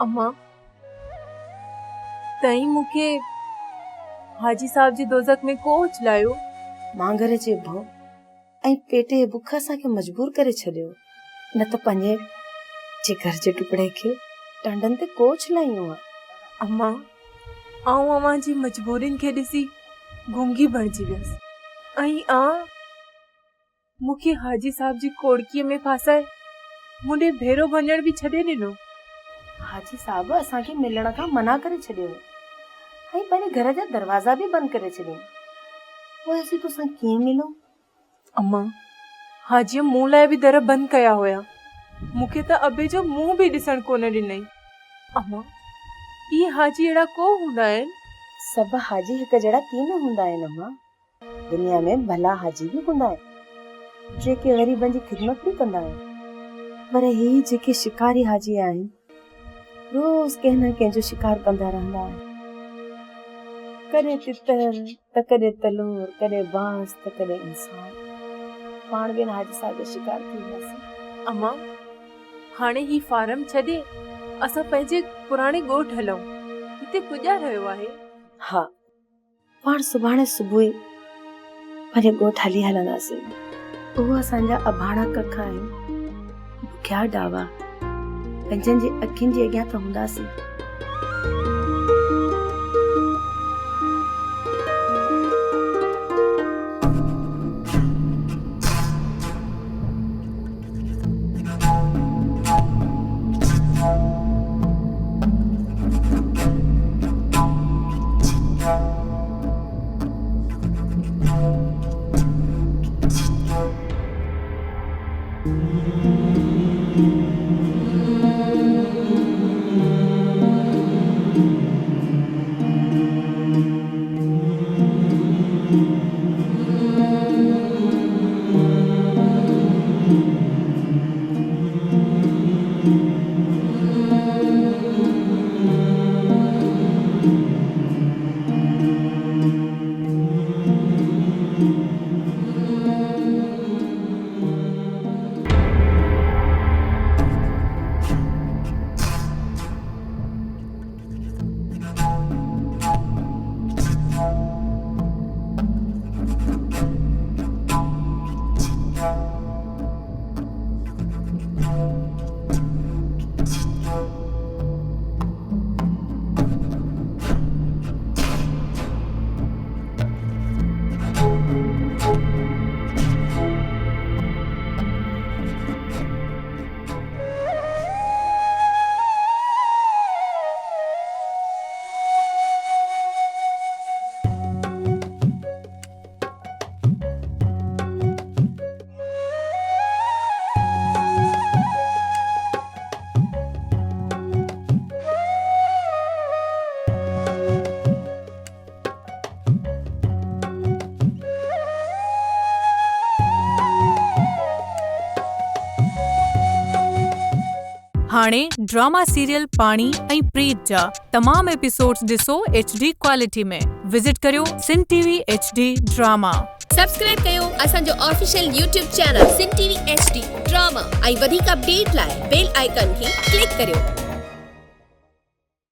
अम्मा तई मुखे हाजी साहब जी दोज़ख में को उछलायो। मां घर जे भउ ऐं पेटे जे बुख असांखे मजबूर करे छॾियो, न त पंहिंजे जिगर जे टुकड़े खे टांडनि ते को उछलायूं आ। अम्मा आऊं अव्हां जी मजबूरिन खे ॾिसी गूंगी बणिजी वियसि ऐं मुखे हाजी साहब जी कोड़कीअ में फासाए मुंडे भेरो वञण बि छॾे ॾिनो। हाजी साहब असांखे मिलण खां मना करे छॾियो ऐं पंहिंजे घर जा दरवाजा बि बंदि करे छॾियईं। पोइ असीं तोसां कीअं मिलूं? अम्मा हाजीअ मूं लाइ बि दर बंदि कया हुया, मूंखे त अबे जो मुंहुं बि ॾिसण कोन ॾिनई। अम्मा इहे हाजी अहिड़ा को हूंदा आहिनि? सभु हाजी हिकु जहिड़ा कीअं न हूंदा आहिनि अम्मा। दुनिया में भला हाजी बि हूंदा आहिनि जेके ग़रीबनि जी ख़िदमत बि कंदा आहिनि, पर ही जेके शिकारी हाजी आहिनि रोज़ कंहिं न कंहिंजो शिकार कंदा रहंदा आहिनि। कॾहिं तितर त कॾहिं तलूर, कॾहिं बाज़ त कॾहिं इंसान। पाण बि हाजी साहब जो शिकार थी वियासीं। अम्मा हाणे ही फार्म छॾे असां पंहिंजे पुराणे ॻोठ हलूं, हिते पुॼा रहियो आहे। हा, पाण सुभाणे सुबुह पंहिंजे ॻोठ हली हलंदासीं। उहो असांजा अभाणा कख आहिनि, बुखिया डावा, पंहिंजनि जी अखियुनि जे अॻियां त हूंदासीं। हाणे ड्रामा सीरियल पाणी ऐं प्रीत जा तमाम एपिसोड्स ॾिसो HD क्वालिटी में। विजिट करियो सिन TV HD ड्रामा। सब्सक्राइब कयो असांजो ऑफिशियल YouTube चैनल सिन TV HD ड्रामा ऐं वधीक अपडेट लाइ बेल आइकन खे क्लिक करियो।